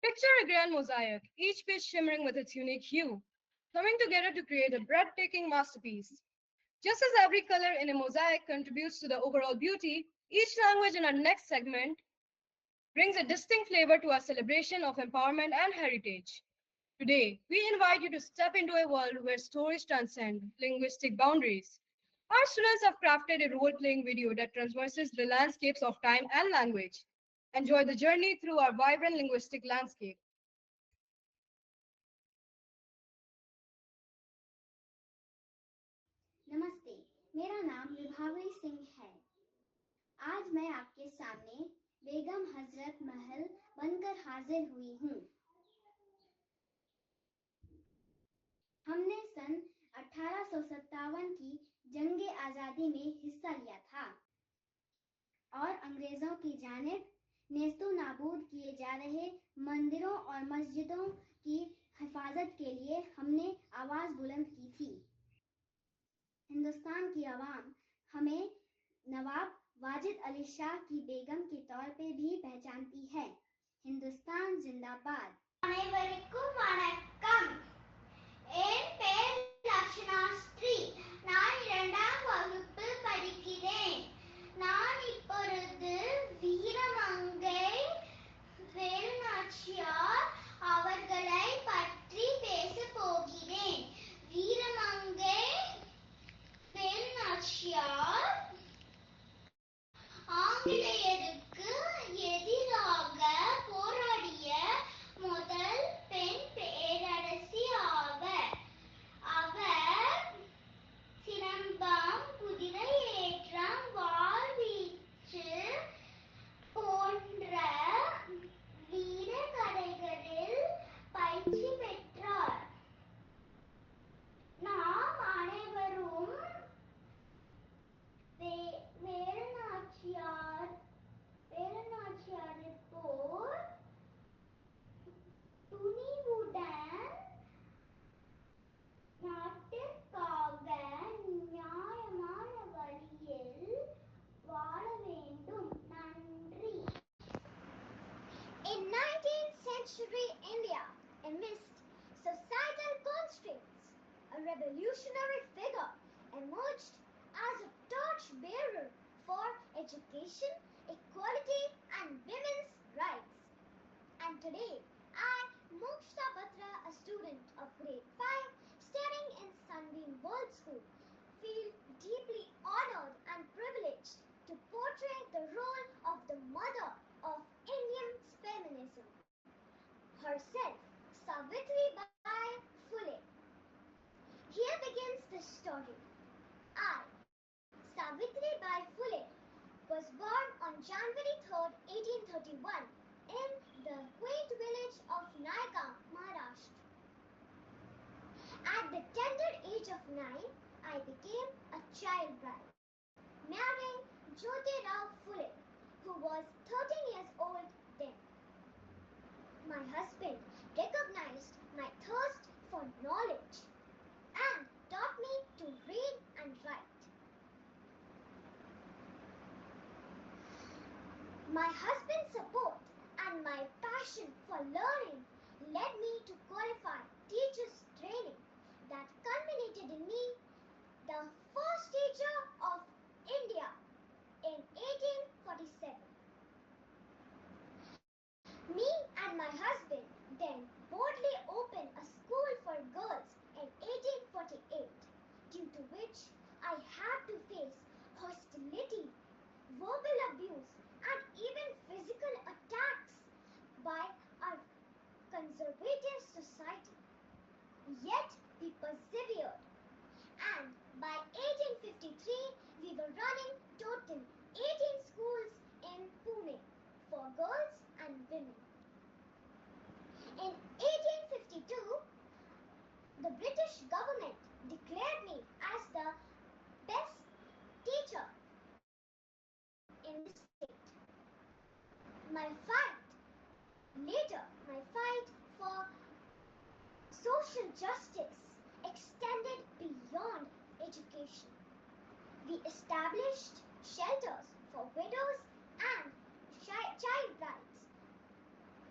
Picture a grand mosaic, each piece shimmering with its unique hue, coming together to create a breathtaking masterpiece. Just as every color in a mosaic contributes to the overall beauty, each language in our next segment brings a distinct flavor to our celebration of empowerment and heritage. Today, we invite you to step into a world where stories transcend linguistic boundaries. Our students have crafted a role playing video that traverses the landscapes of time and language. Enjoy the journey through our vibrant linguistic landscape. नमस्ते, मेरा नाम विभावरी सिंह है। आज मैं आपके सामने बेगम हजरत महल बनकर हाजिर हुई हूँ। हमने सन 1857 की जंग आज़ादी में हिस्सा लिया था और अंग्रेजों की जानिब नेस्तो नाबूद किए जा रहे मंदिरों और मस्जिदों की हिफाजत के लिए हमने आवाज़ बुलंद की थी। हिंदुस्तान की आवाम हमें नवाब वाजिद अली शाह की बेगम के तौर पे भी पहचानती है। हिंदुस्तान जिंदाबाद। அனைவருக்கும் வணக்கம். என் பெயர் லக்ஷனா ஸ்ரீ. நான் 2ஆம் வகுப்பில் படிக்கிறேன். நான் இப்பொழுது வீரமங்கை வேலுநாச்சியார் அவர்களை பற்றி பேசப் போகிறேன். வீரமங்கை வேலுநாச்சியார் ஆங்கிலேயருக்கு எதிராக போராடிய முதல் பெண் பேரரசி ஆவர். அவர் சிலம்பம், குதிரை ஏற்றம், வாழ்வீச்சு போன்ற வீரக்கலைகளில் பயிற்சி பெற்றார். நாம் அனைவரும் வேலுநாச்சியாரை போல் துணிவுடன் நாட்டுக்காக நியாயமான வழியில் வாழ வேண்டும். நன்றி. In 19th century India, amidst societal constraints, a revolutionary figure emerged as a torch-bearer for education, equality, and women's rights. And today, I, Moksha Batra, a student of grade 5, studying in Sunbeam World School, feel deeply honored and privileged to portray the role of the mother of Indian feminism, herself, Savitri Bai Phule. Here begins the story. I, Savitri Bai Phule, was born on January 3rd, 1831 in the quaint village of Naigaon, Maharashtra. At the tender age of 9, I became a child bride, marrying Jyoti Rao Phule, who was 13 years old then. My husband recognized my thirst for knowledge and taught me to read and write. My husband's support and my passion for learning led me to qualify teacher's training that culminated in me the first teacher of India in 1847. Me and my husband then boldly opened a school for girls in 1848, due to which I had to face hostility, verbal abuse, and even physical attacks by our conservative society. Yet we persevered, and by 1853 we were running total 18 schools in Pune for girls and women. In 1852, the British government declared me as the best teacher in the state. My fight for social justice extended beyond education. We established shelters for widows and child brides.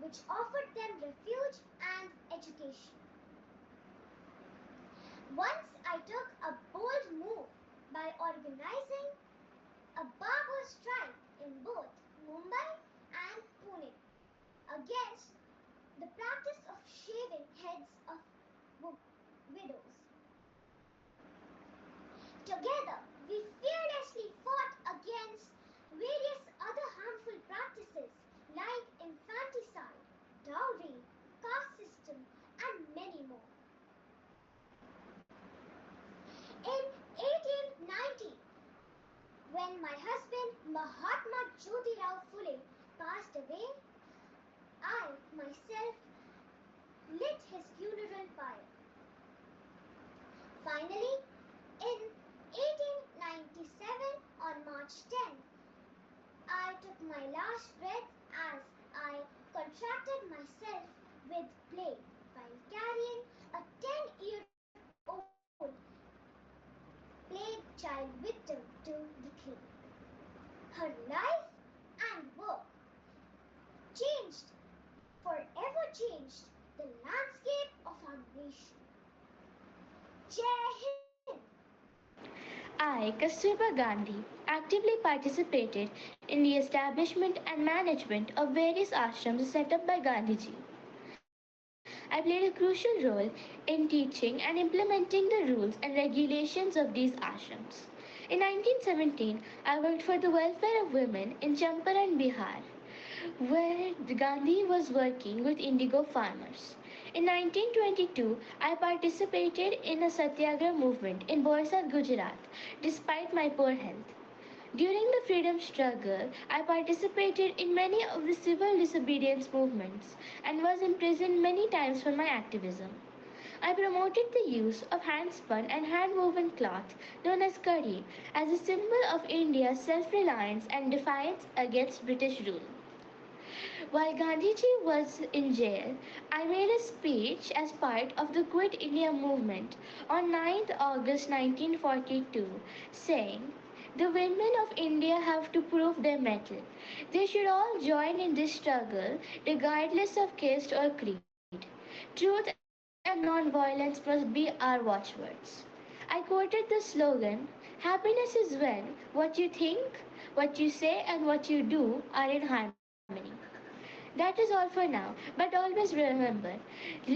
which offered them refuge and education. Once I took a bold move by organizing a barber strike in both Mumbai and Pune against the practice of shaving heads of widows. Together, we fearlessly fought against various other harmful practices like infanticide, dowry, caste system, and many more. In 1890, when my husband Mahatma Jyotirao Phule passed away, I myself lit his funeral pyre. Finally, in 1897, on March 10th, I took my last breath as I contracted myself with plague while carrying a 10-year-old plague child victim to the grave. Her life and work changed, forever changed, the landscape of our nation. Jai Hind! I, Kasturba Gandhi, actively participated in the establishment and management of various ashrams set up by Gandhiji. I played a crucial role in teaching and implementing the rules and regulations of these ashrams. In 1917, I worked for the welfare of women in Champaran, Bihar, where Gandhi was working with indigo farmers. In 1922, I participated in a satyagraha movement in Borsad, Gujarat, despite my poor health. During the freedom struggle, I participated in many of the civil disobedience movements and was imprisoned many times for my activism. I promoted the use of hand-spun and hand-woven cloth known as curry as a symbol of India's self-reliance and defiance against British rule. While Gandhiji was in jail, I made a speech as part of the Quit India movement on 9th August 1942 saying, "The women of India have to prove their mettle. They should all join in this struggle regardless of caste or creed. Truth and non-violence must be our watchwords." I quoted the slogan, "Happiness is when what you think, what you say, and what you do are in harmony." That is all for now, but always remember,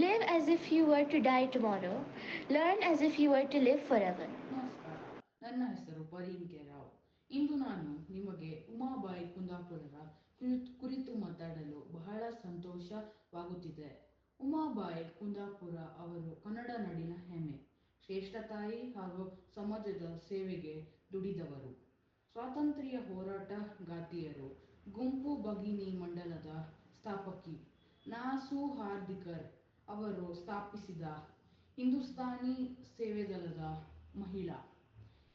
live as if you were to die tomorrow, learn as if you were to live forever. ನಮಸ್ಕಾರ, ನನ್ನ ಹೆಸರು ಪರೀನ್ K Rao. ಇಂದು ನಾನು ನಿಮಗೆ ಉಮಾಬಾಯಿ ಕುಂದಾಪುರರ ಕುರಿತು ಮಾತಾಡಲು ಬಹಳ ಸಂತೋಷವಾಗುತ್ತಿದೆ. ಉಮಾಬಾಯಿ ಕುಂದಾಪುರ ಅವರು ಕನ್ನಡ ನಾಡಿನ ಹೆಮ್ಮೆ, ಶ್ರೇಷ್ಠ ತಾಯಿ ಹಾಗೂ ಸಮಾಜದ ಸೇವೆಗೆ ದುಡಿದವರು. ಸ್ವಾತಂತ್ರ್ಯ ಹೋರಾಟ ಗಾತಿಯರು, ಗುಂಪು ಭಗಿನಿ ಮಂಡಲದ ಸ್ಥಾಪಕಿ ನಾಸು ಹಾರ್ದಿಕರ್ ಅವರು ಸ್ಥಾಪಿಸಿದ ಹಿಂದೂಸ್ತಾನಿ ಸೇವೆದಳದ ಮಹಿಳಾ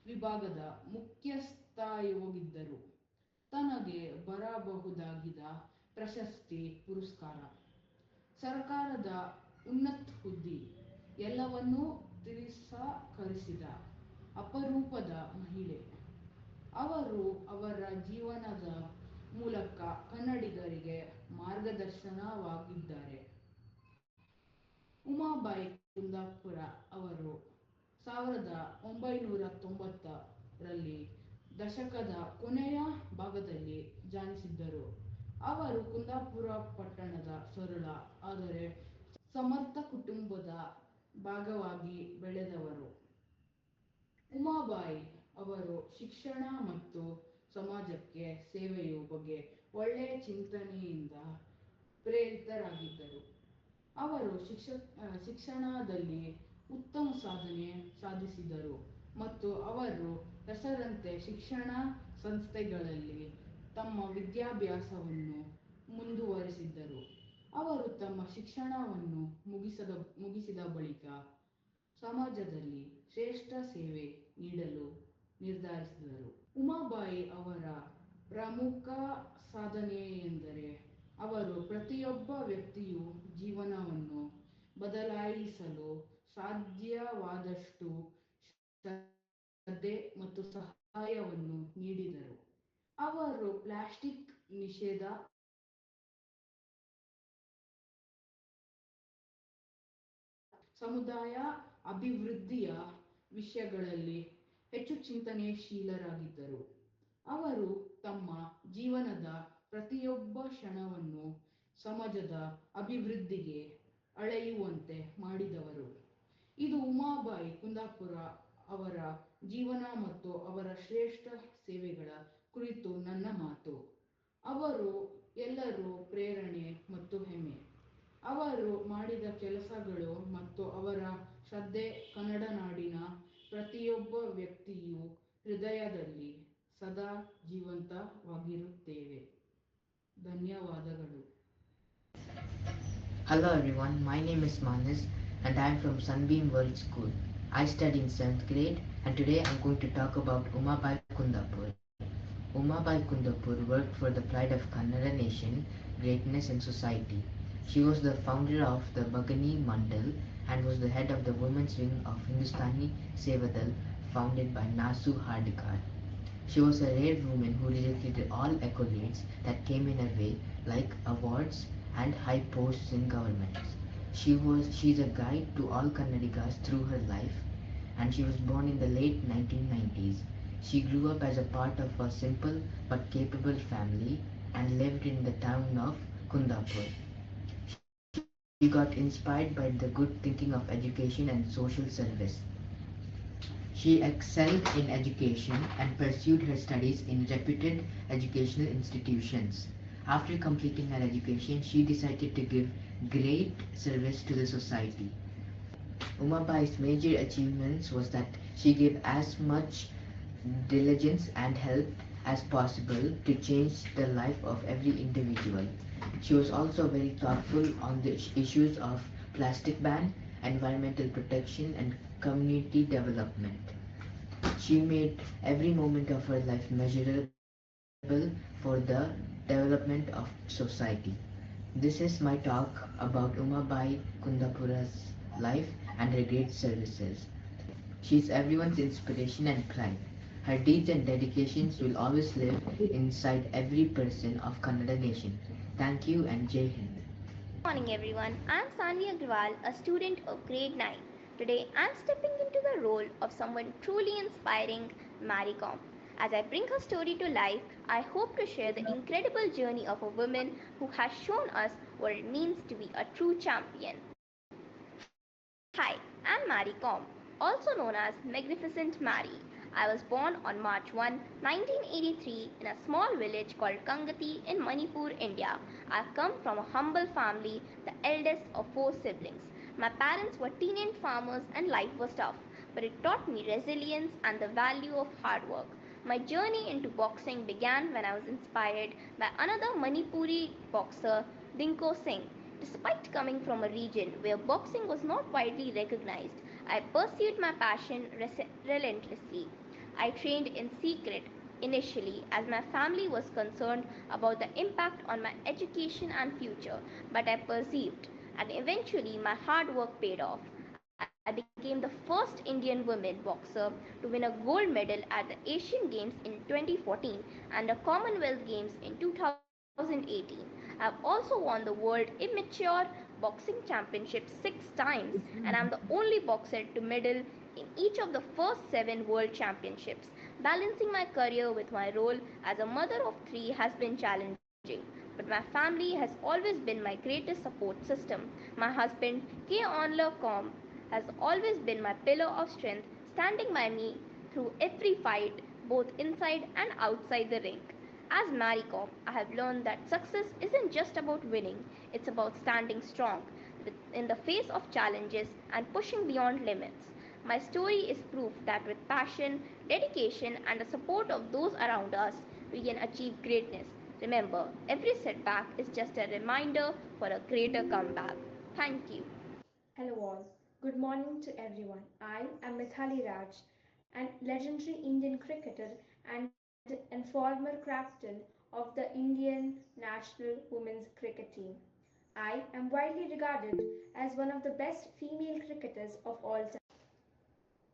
ವಿಭಾಗದ ಮುಖ್ಯಸ್ಥಾಯೋಗಿದ್ದರು. ತನಗೆ ಬರಬಹುದಾಗಿದ್ದ ಪ್ರಶಸ್ತಿ ಪುರಸ್ಕಾರ, ಸರ್ಕಾರದ ಉನ್ನತ ಹುದ್ದೆ ಎಲ್ಲವನ್ನೂ ತಿರಸ್ಕರಿಸಿದ ಅಪರೂಪದ ಮಹಿಳೆ. ಅವರು ಅವರ ಜೀವನದ ಮೂಲಕ ಕನ್ನಡಿಗರಿಗೆ ಮಾರ್ಗದರ್ಶನವಾಗಿದ್ದಾರೆ. ಉಮಾಬಾಯಿ ಕುಂದಾಪುರ ಅವರು 1990ರಲ್ಲಿ ದಶಕದ ಕೊನೆಯ ಭಾಗದಲ್ಲಿ ಜನಿಸಿದ್ದರು. ಅವರು ಕುಂದಾಪುರ ಪಟ್ಟಣದ ಸರಳ ಆದರೆ ಸಮರ್ಥ ಕುಟುಂಬದ ಭಾಗವಾಗಿ ಬೆಳೆದವರು. ಉಮಾಬಾಯಿ ಅವರು ಶಿಕ್ಷಣ ಮತ್ತು ಸಮಾಜಕ್ಕೆ ಸೇವೆಯ ಬಗ್ಗೆ ಒಳ್ಳೆಯ ಚಿಂತನೆಯಿಂದ ಪ್ರೇರಿತರಾಗಿದ್ದರು. ಅವರು ಶಿಕ್ಷಣದಲ್ಲಿ ಉತ್ತಮ ಸಾಧನೆ ಸಾಧಿಸಿದರು ಮತ್ತು ಅವರ ಹೆಸರಂತೆ ಶಿಕ್ಷಣ ಸಂಸ್ಥೆಗಳಲ್ಲಿ ತಮ್ಮ ವಿದ್ಯಾಭ್ಯಾಸವನ್ನು ಮುಂದುವರೆಸಿದರು. ಅವರು ತಮ್ಮ ಶಿಕ್ಷಣವನ್ನು ಮುಗಿಸಿದ ಬಳಿಕ ಸಮಾಜದಲ್ಲಿ ಶ್ರೇಷ್ಠ ಸೇವೆ ನೀಡಲು ನಿರ್ಧರಿಸಿದರು. ಉಮಾಬಾಯಿ ಅವರ ಪ್ರಮುಖ ಸಾಧನೆಯೆಂದರೆ ಅವರು ಪ್ರತಿಯೊಬ್ಬ ವ್ಯಕ್ತಿಯ ಜೀವನವನ್ನು ಬದಲಾಯಿಸಲು ಸಾಧ್ಯವಾದಷ್ಟು ಶ್ರದ್ಧೆ ಮತ್ತು ಸಹಾಯವನ್ನು ನೀಡಿದರು. ಅವರು ಪ್ಲಾಸ್ಟಿಕ್ ನಿಷೇಧ ಸಮುದಾಯ ಅಭಿವೃದ್ಧಿಯ ವಿಷಯಗಳಲ್ಲಿ ಹೆಚ್ಚು ಚಿಂತನಶೀಲರಾಗಿದ್ದರು. ಅವರು ತಮ್ಮ ಜೀವನದ ಪ್ರತಿಯೊಬ್ಬ ಕ್ಷಣವನ್ನು ಸಮಾಜದ ಅಭಿವೃದ್ಧಿಗೆ ಅಳೆಯುವಂತೆ ಮಾಡಿದವರು. ಇದು ಉಮಾಬಾಯಿ ಕುಂದಾಪುರ ಅವರ ಜೀವನ ಮತ್ತು ಅವರ ಶ್ರೇಷ್ಠ ಸೇವೆಗಳ ಕುರಿತು ನನ್ನ ಮಾತು. ಅವರು ಎಲ್ಲರೂ ಪ್ರೇರಣೆ ಮತ್ತು ಹೆಮ್ಮೆ. ಅವರು ಮಾಡಿದ ಕೆಲಸಗಳು ಮತ್ತು ಅವರ ಶ್ರದ್ಧೆ ಕನ್ನಡ ನಾಡಿನ ಪ್ರತಿಯೊಬ್ಬ ವ್ಯಕ್ತಿಯು ಹೃದಯದಲ್ಲಿ ಸದಾ ಜೀವಂತವಾಗಿರುತ್ತೇವೆ. ಧನ್ಯವಾದಗಳು. Hello everyone, my name is Manas and I am from Sunbeam World School. I study in 7th grade and today I am going to talk about Umabai Kundapur. Umabai Kundapur worked for the pride of Kannada nation, greatness and society. She was the founder of the Bagani Mandal and was the head of the women's wing of Hindustani Sevadal founded by Nasu Hardikar. She was a rare woman who rejected all accolades that came in her way, like awards and high posts in governments. She is a guide to all Kannadigas through her life, and she was born in the late 1990s. She grew up as a part of a simple but capable family and lived in the town of Kundapur. She got inspired by the good thinking of education and social service. She excelled in education and pursued her studies in reputed educational institutions. After completing her education, she decided to give great service to the society. Umabai's major achievements was that she gave as much diligence and help as possible to change the life of every individual. She was also very thoughtful on the issues of plastic ban, environmental protection and community development. She made every moment of her life measurable for the development of society. This is my talk about Umabai Kundapura's life and her great services. She is everyone's inspiration and pride. Her deeds and dedications will always live inside every person of Kannada nation. Thank you and Jai Hind. Morning everyone, I am Sanvi Agrawal, a student of grade 9. Today I am stepping into the role of someone truly inspiring, Mary Kom. As I bring her story to life, I hope to share the incredible journey of a woman who has shown us what it means to be a true champion. Hi, I'm Mary Kom, also known as Magnificent Mary. I was born on March 1, 1983 in a small village called Kangati in Manipur, India. I've come from a humble family, the eldest of 4 siblings. My parents were tenant farmers and life was tough, but it taught me resilience and the value of hard work. My journey into boxing began when I was inspired by another Manipuri boxer, Dinko Singh. Despite coming from a region where boxing was not widely recognized, I pursued my passion relentlessly. I trained in secret initially as my family was concerned about the impact on my education and future, but I persevered and eventually my hard work paid off. I became the first Indian woman boxer to win a gold medal at the Asian Games in 2014 and the Commonwealth Games in 2018. I've also won the World Immature Boxing Championship 6 times and I'm the only boxer to medal in each of the first 7 World Championships. Balancing my career with my role as a mother of 3 has been challenging, but my family has always been my greatest support system. My husband, K. Onla Kom, has always been my pillar of strength, standing by me through every fight, both inside and outside the ring. As Mary Kom, I have learned that success isn't just about winning, it's about standing strong in the face of challenges and pushing beyond limits. My story is proof that with passion, dedication, and the support of those around us, we can achieve greatness. Remember, every setback is just a reminder for a greater comeback. Thank you. Hello all. Good morning to everyone. I am Mithali Raj, an legendary Indian cricketer and former captain of the Indian national women's cricket team. I am widely regarded as one of the best female cricketers of all time.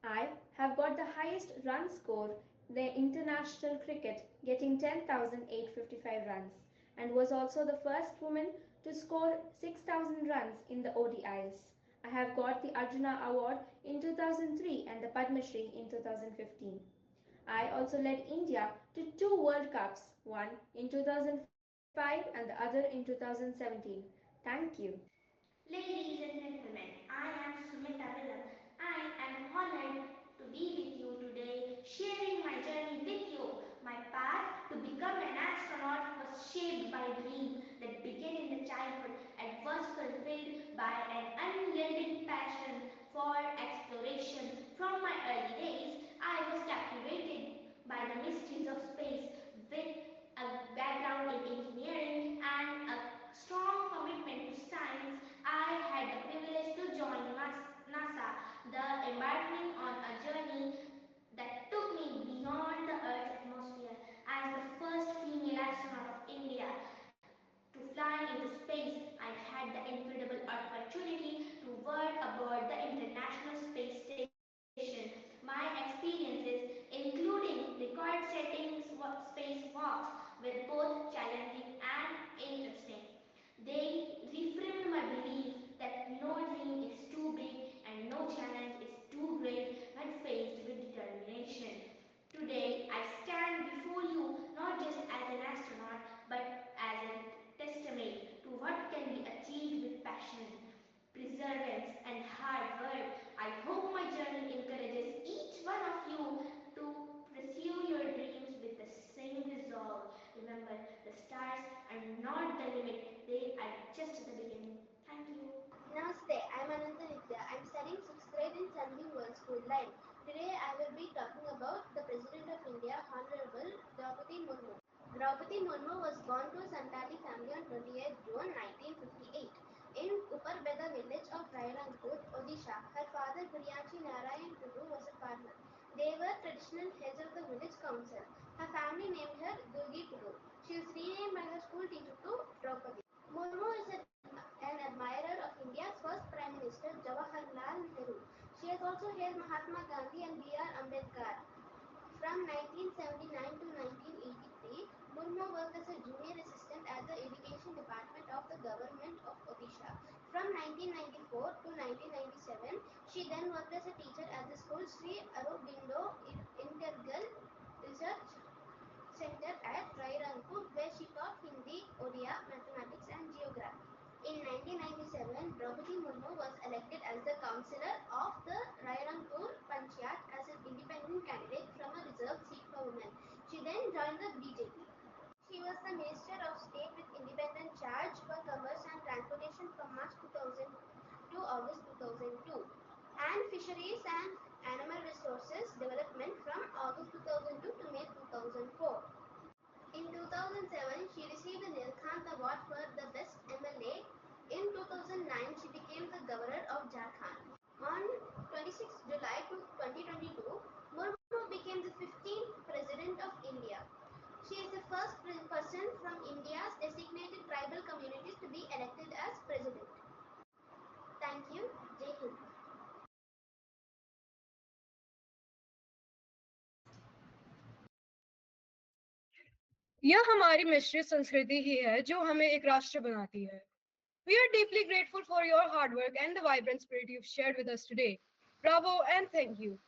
I have got the highest run score in the international cricket, getting 10,855 runs, and was also the first woman to score 6,000 runs in the ODIs. I have got the Arjuna Award in 2003 and the Padma Shri in 2015. I also led India to two World Cups, one in 2005 and the other in 2017. Thank you. Ladies and gentlemen, I am Sumita Vilam. I am honored to be with you today, sharing my journey with you. My path to become an astronaut was shaped by a dream that began in the childhood and was fulfilled by an unyielding passion for exploration. From my early days, I was captivated by the mysteries of space with a background in engineering and a strong commitment to science. I had the privilege to join NASA, the embarking on a journey that took me beyond the Earth's atmosphere. As the first female astronaut of India to fly into space, I had the incredible opportunity to work aboard the International Space Station. My experiences, including record-setting spacewalks, were both challenging and interesting. They reframed my belief that no dream is too big and no challenge is too great when faced with determination. Today, I stand before you not just as an astronaut but as a testament to what can be achieved with passion, perseverance, and hard work. I hope my journey encourages each one of you to pursue your dreams with the same resolve. Remember, the stars are not the limit, they are just the beginning. Thank you. Namaste, I'm Ananta Nitya. I'm studying 6th grade in Sunbeam World School Line. Today I will be talking about the President of India, Honorable Draupadi Murmu. Draupadi Murmu was born to a Santali family on 28 June 1958 in Uparbeda village of Rairangpur, Odisha. Her father, Gurianchi Narayan Tudu, was a farmer. They were traditional heads of the village council. Her family named her Durgi Tudu. She was renamed by her school teacher to Draupadi. Murmu is an admirer of India's first Prime Minister, Jawaharlal Nehru. She has also hailed Mahatma Gandhi and B.R. Ambedkar. From 1979 to 1983, Murmu worked as a junior assistant at the Education Department of the Government of Odisha. From 1994 to 1997, she then worked as a teacher at the school Sri Aurobindo Intergal Research Center at Rairangpur, where she taught Hindi, Odia, mathematics, and geography. In 1997, Draupadi Murmu was elected as the councillor of the Rairangpur Panchayat as an independent candidate from a reserved seat for women. She then joined the BJP. She was the Minister of State with independent charge for commerce and transportation from March 2000 to August 2002, and Fisheries and Animal Resources Development from August 2002 to May 2004. In 2007, she received the Nilkant Award for the Best MLA. In 2009, she became the Governor of Jharkhand. On 26 July 2022, Murmu became the 15th President of India. She is the first person from India's designated tribal communities to be elected as President. Thank you. Jai Hind. यह हमारी मिश्रित संस्कृति ही है जो हमें एक राष्ट्र बनाती है. We are deeply grateful for your hard work and the vibrant spirit you've shared with us today. Bravo and thank you.